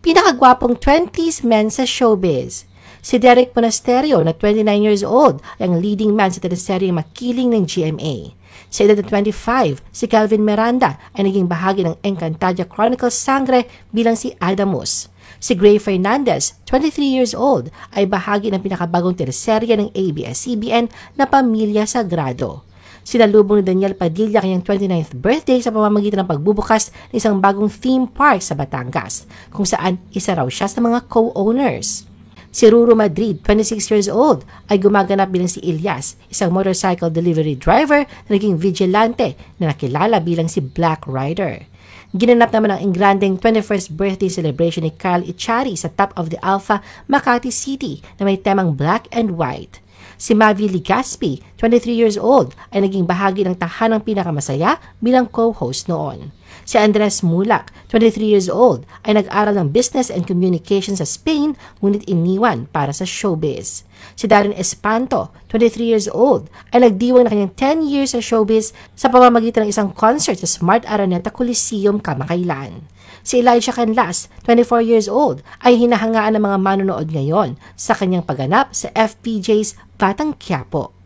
Pinakagwapong 20s men sa showbiz. Si Derek Monasterio na 29 years old ay ang leading man sa teleseryeng Makiling ng GMA. Sa edad na 25, si Calvin Miranda ay naging bahagi ng Encantadia Chronicles Sangre bilang si Adamus. Si Gray Fernandez, 23 years old, ay bahagi ng pinakabagong teleserye ng ABS-CBN na Pamilya Sagrado. Sinalubong ni Daniel Padilla kanyang 29th birthday sa pamamagitan ng pagbubukas ng isang bagong theme park sa Batangas, kung saan isa raw siya sa mga co-owners. Si Ruru Madrid, 26 years old, ay gumaganap bilang si Ilyas, isang motorcycle delivery driver na naging vigilante na nakilala bilang si Black Rider. Ginanap naman ang ingranding 21st birthday celebration ni Kyle Echari sa Top of the Alpha, Makati City na may temang black and white. Si Mavi Ligaspi, 23 years old, ay naging bahagi ng tahanang pinakamasaya bilang co-host noon. Si Andres Mulak, 23 years old, ay nag-aral ng Business and Communication sa Spain ngunit iniwan para sa showbiz. Si Darren Espanto, 23 years old, ay nagdiwang na kanyang 10 years sa showbiz sa pamamagitan ng isang concert sa Smart Araneta Coliseum kamakailan. Si Elijah Canlas, 24 years old, ay hinahangaan ng mga manonood ngayon sa kanyang pagganap sa FPJ's Batang Quiapo.